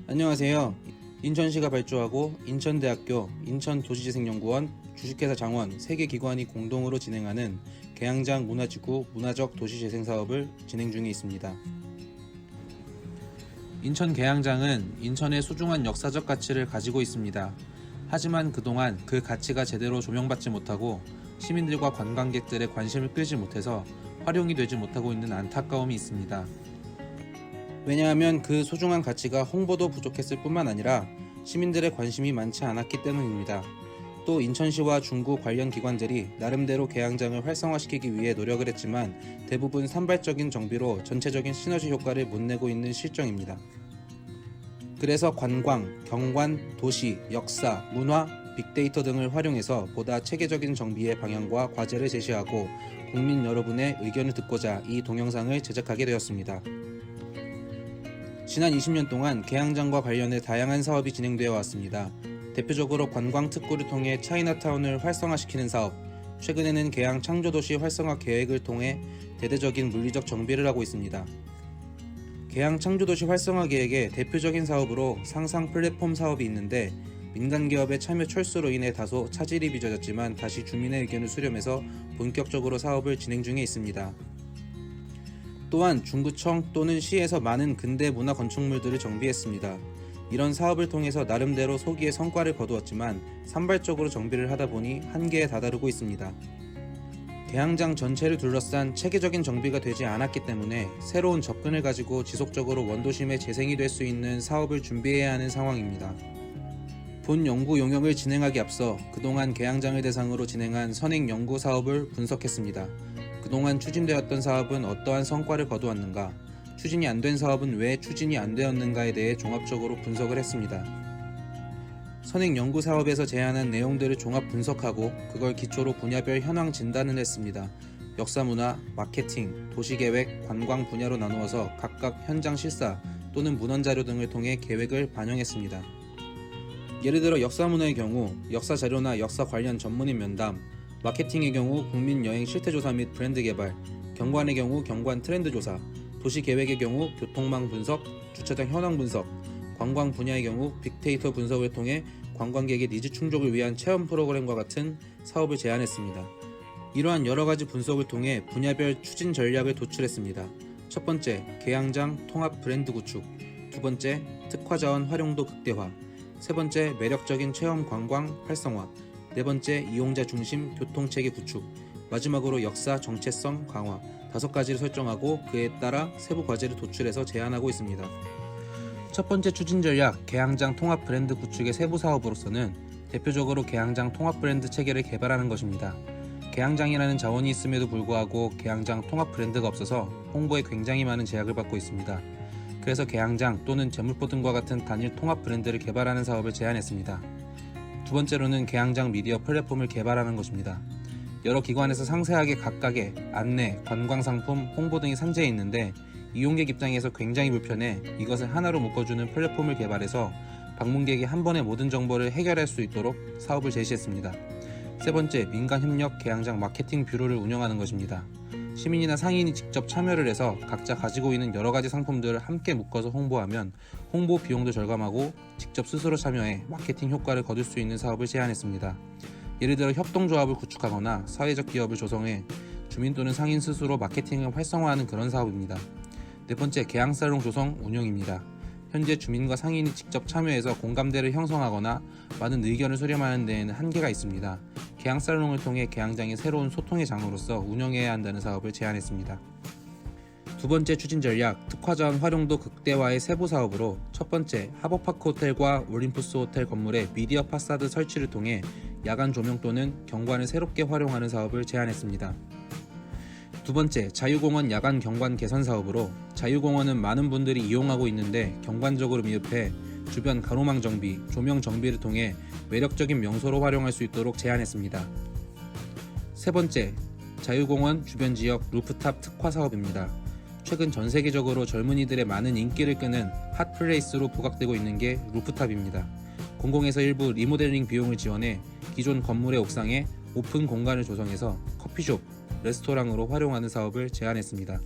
안녕하세요. 인천시가 발주하고 인천대학교 인천도시재생연구원 주식회사 장원 3개 기관이 공동으로 진행하는 계양장 문화지구 문화적 도시재생 사업을 진행 중에 있습니다. 인천 계양장은 인천의 소중한 역사적 가치를 가지고 있습니다. 하지만 그동안 그 가치가 제대로 조명받지 못하고 시민들과 관광객들의 관심을 끌지 못해서 활용이 되지 못하고 있는 안타까움이 있습니다. 왜냐하면 그 소중한 가치가 홍보도 부족했을 뿐만 아니라 시민들의 관심이 많지 않았기 때문입니다. 또 인천시와 중구 관련 기관들이 나름대로 계양장을 활성화시키기 위해 노력을 했지만 대부분 산발적인 정비로 전체적인 시너지 효과를 못 내고 있는 실정입니다. 그래서 관광, 경관, 도시, 역사, 문화, 빅데이터 등을 활용해서 보다 체계적인 정비의 방향과 과제를 제시하고 국민 여러분의 의견을 듣고자 이 동영상을 제작하게 되었습니다. 지난 20년 동안 계양장과 관련해 다양한 사업이 진행되어 왔습니다. 대표적으로 관광 특구를 통해 차이나타운을 활성화시키는 사업, 최근에는 계양 창조도시 활성화 계획을 통해 대대적인 물리적 정비를 하고 있습니다. 계양 창조도시 활성화 계획의 대표적인 사업으로 상상 플랫폼 사업이 있는데 민간 기업의 참여 철수로 인해 다소 차질이 빚어졌지만 다시 주민의 의견을 수렴해서 본격적으로 사업을 진행 중에 있습니다. 또한 중구청 또는 시에서 많은 근대 문화 건축물들을 정비했습니다. 이런 사업을 통해서 나름대로 소기의 성과를 거두었지만 산발적으로 정비를 하다 보니 한계에 다다르고 있습니다. 계양장 전체를 둘러싼 체계적인 정비가 되지 않았기 때문에 새로운 접근을 가지고 지속적으로 원도심의 재생이 될 수 있는 사업을 준비해야 하는 상황입니다. 본 연구 용역을 진행하기 앞서 그동안 계양장을 대상으로 진행한 선행 연구 사업을 분석했습니다. 그동안 추진되었던 사업은 어떠한 성과를 거두었는가, 추진이 안 된 사업은 왜 추진이 안 되었는가에 대해 종합적으로 분석을 했습니다. 선행 연구 사업에서 제안한 내용들을 종합 분석하고 그걸 기초로 분야별 현황 진단을 했습니다. 역사문화, 마케팅, 도시계획, 관광 분야로 나누어서 각각 현장 실사 또는 문헌자료 등을 통해 계획을 반영했습니다. 예를 들어 역사문화의 경우 역사자료나 역사 관련 전문인 면담, 마케팅의 경우 국민여행 실태조사 및 브랜드 개발, 경관의 경우 경관 트렌드 조사, 도시계획의 경우 교통망 분석, 주차장 현황 분석, 관광 분야의 경우 빅데이터 분석을 통해 관광객의 니즈 충족을 위한 체험 프로그램과 같은 사업을 제안했습니다. 이러한 여러가지 분석을 통해 분야별 추진 전략을 도출했습니다. 첫 번째, 계양장 통합 브랜드 구축. 두 번째, 특화자원 활용도 극대화. 세 번째, 매력적인 체험 관광 활성화. 네 번째, 이용자 중심 교통체계 구축. 마지막으로 역사 정체성 강화. 5가지를 설정하고 그에 따라 세부 과제를 도출해서 제안하고 있습니다. 첫 번째 추진 전략, 계양장 통합 브랜드 구축의 세부 사업으로서는 대표적으로 계양장 통합 브랜드 체계를 개발하는 것입니다. 계양장이라는 자원이 있음에도 불구하고 계양장 통합 브랜드가 없어서 홍보에 굉장히 많은 제약을 받고 있습니다. 그래서 계양장 또는 제물포 등과 같은 단일 통합 브랜드를 개발하는 사업을 제안했습니다. 두 번째로는 계양장 미디어 플랫폼을 개발하는 것입니다. 여러 기관에서 상세하게 각각의 안내, 관광상품, 홍보 등이 산재해 있는데 이용객 입장에서 굉장히 불편해 이것을 하나로 묶어주는 플랫폼을 개발해서 방문객이 한 번에 모든 정보를 해결할 수 있도록 사업을 제시했습니다. 세 번째, 민간협력 계양장 마케팅 뷰로를 운영하는 것입니다. 시민이나 상인이 직접 참여를 해서 각자 가지고 있는 여러가지 상품들을 함께 묶어서 홍보하면 홍보 비용도 절감하고 직접 스스로 참여해 마케팅 효과를 거둘 수 있는 사업을 제안했습니다. 예를 들어 협동조합을 구축하거나 사회적 기업을 조성해 주민 또는 상인 스스로 마케팅을 활성화하는 그런 사업입니다. 네 번째, 계양살롱 조성 운영입니다. 현재 주민과 상인이 직접 참여해서 공감대를 형성하거나 많은 의견을 수렴하는 데에는 한계가 있습니다. 계양살롱을 통해 계양장의 새로운 소통의 장으로서 운영해야 한다는 사업을 제안했습니다. 두 번째 추진 전략, 특화자원 활용도 극대화의 세부 사업으로 첫 번째, 하버파크 호텔과 올림푸스 호텔 건물의 미디어 파사드 설치를 통해 야간 조명 또는 경관을 새롭게 활용하는 사업을 제안했습니다. 두 번째, 자유공원 야간 경관 개선 사업으로 자유공원은 많은 분들이 이용하고 있는데 경관적으로 미흡해 주변 가로망 정비, 조명 정비를 통해 매력적인 명소로 활용할 수 있도록 제안했습니다. 세 번째, 자유공원 주변 지역 루프탑 특화 사업입니다. 최근 전 세계적으로 젊은이들의 많은 인기를 끄는 핫플레이스로 부각되고 있는 게 루프탑입니다. 공공에서 일부 리모델링 비용을 지원해 기존 건물의 옥상에 오픈 공간을 조성해서 커피숍, 레스토랑으로 활용하는 사업을 제안했습니다.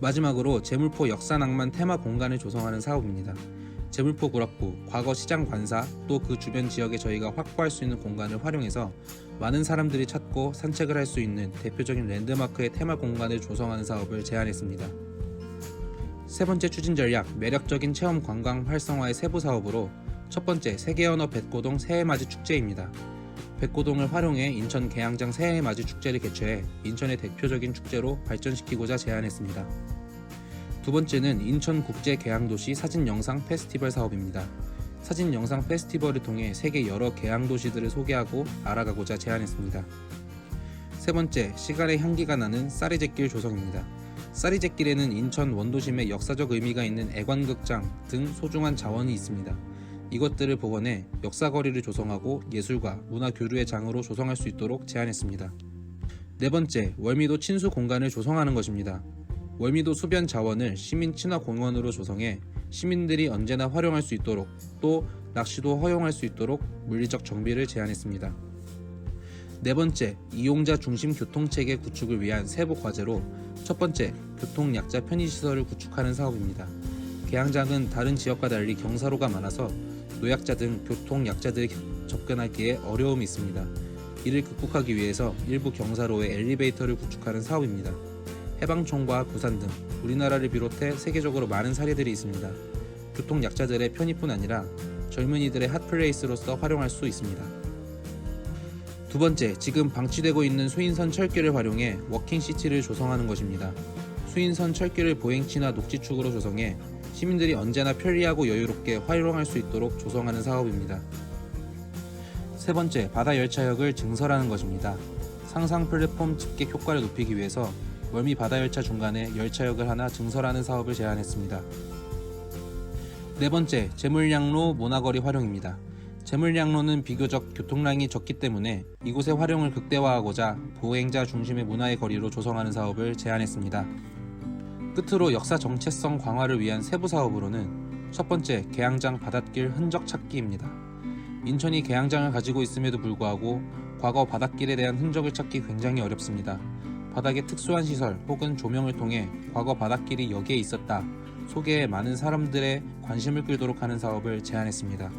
마지막으로 제물포 역사낭만 테마 공간을 조성하는 사업입니다. 제물포 구락부, 과거 시장 관사, 또 그 주변 지역에 저희가 확보할 수 있는 공간을 활용해서 많은 사람들이 찾고 산책을 할 수 있는 대표적인 랜드마크의 테마 공간을 조성하는 사업을 제안했습니다. 세 번째 추진 전략, 매력적인 체험 관광 활성화의 세부 사업으로 첫 번째, 세계 언어 백고동 새해맞이 축제입니다. 백고동을 활용해 인천 계양장 새해맞이 축제를 개최해 인천의 대표적인 축제로 발전시키고자 제안했습니다. 두 번째는 인천국제계양도시 사진영상 페스티벌 사업입니다. 사진영상 페스티벌을 통해 세계 여러 계양도시들을 소개하고 알아가고자 제안했습니다. 세 번째, 시간의 향기가 나는 쌀이제길 조성입니다. 쌀이제길에는 인천 원도심의 역사적 의미가 있는 애관극장 등 소중한 자원이 있습니다. 이것들을 복원해 역사거리를 조성하고 예술과 문화 교류의 장으로 조성할 수 있도록 제안했습니다. 네 번째, 월미도 친수 공간을 조성하는 것입니다. 월미도 수변 자원을 시민 친화 공원으로 조성해 시민들이 언제나 활용할 수 있도록 또 낚시도 허용할 수 있도록 물리적 정비를 제안했습니다. 네 번째, 이용자 중심 교통체계 구축을 위한 세부 과제로 첫 번째, 교통약자 편의시설을 구축하는 사업입니다. 계양장은 다른 지역과 달리 경사로가 많아서 노약자 등 교통약자들이 접근하기에 어려움이 있습니다. 이를 극복하기 위해서 일부 경사로에 엘리베이터를 구축하는 사업입니다. 해방촌과 부산 등 우리나라를 비롯해 세계적으로 많은 사례들이 있습니다. 교통약자들의 편의뿐 아니라 젊은이들의 핫플레이스로서 활용할 수 있습니다. 두 번째, 지금 방치되고 있는 수인선 철길을 활용해 워킹시티를 조성하는 것입니다. 수인선 철길을 보행치나 녹지축으로 조성해 시민들이 언제나 편리하고 여유롭게 활용할 수 있도록 조성하는 사업입니다. 세 번째, 바다열차역을 증설하는 것입니다. 상상 플랫폼 집객 효과를 높이기 위해서 월미 바다열차 중간에 열차역을 하나 증설하는 사업을 제안했습니다. 네 번째, 제물량로 모나거리 활용입니다. 제물량로는 비교적 교통량이 적기 때문에 이곳의 활용을 극대화하고자 보행자 중심의 문화의 거리로 조성하는 사업을 제안했습니다. 끝으로 역사 정체성 강화를 위한 세부 사업으로는 첫 번째, 계양장 바닷길 흔적 찾기입니다. 인천이 계양장을 가지고 있음에도 불구하고 과거 바닷길에 대한 흔적을 찾기 굉장히 어렵습니다. 바닥에 특수한 시설 혹은 조명을 통해 과거 바닷길이 여기에 있었다 소개해 많은 사람들의 관심을 끌도록 하는 사업을 제안했습니다.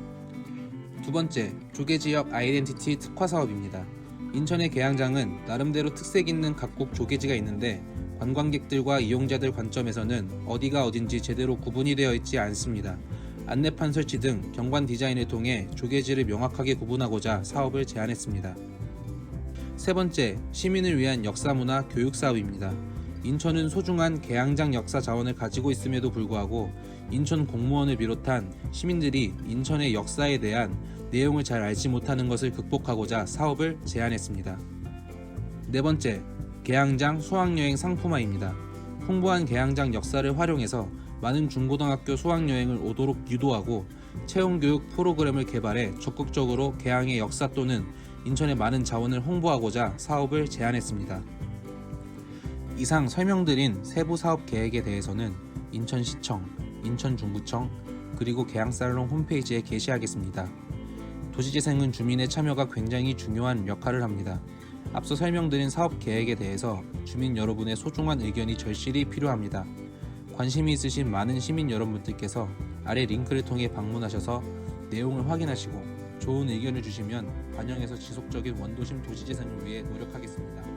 두 번째, 조개지역 아이덴티티 특화 사업입니다. 인천의 계양장은 나름대로 특색 있는 각국 조개지가 있는데 관광객들과 이용자들 관점에서는 어디가 어딘지 제대로 구분이 되어 있지 않습니다. 안내판 설치 등 경관 디자인을 통해 조개지를 명확하게 구분하고자 사업을 제안했습니다. 세 번째, 시민을 위한 역사문화 교육 사업입니다. 인천은 소중한 계양장 역사 자원을 가지고 있음에도 불구하고 인천 공무원을 비롯한 시민들이 인천의 역사에 대한 내용을 잘 알지 못하는 것을 극복하고자 사업을 제안했습니다. 네 번째, 계양장 수학여행 상품화입니다. 풍부한 계양장 역사를 활용해서 많은 중고등학교 수학여행을 오도록 유도하고 체험교육 프로그램을 개발해 적극적으로 계양의 역사 또는 인천의 많은 자원을 홍보하고자 사업을 제안했습니다. 이상 설명드린 세부 사업 계획에 대해서는 인천시청, 인천중구청, 그리고 계양살롱 홈페이지에 게시하겠습니다. 도시재생은 주민의 참여가 굉장히 중요한 역할을 합니다. 앞서 설명드린 사업 계획에 대해서 주민 여러분의 소중한 의견이 절실히 필요합니다. 관심이 있으신 많은 시민 여러분들께서 아래 링크를 통해 방문하셔서 내용을 확인하시고 좋은 의견을 주시면 반영해서 지속적인 원도심 도시재생을 위해 노력하겠습니다.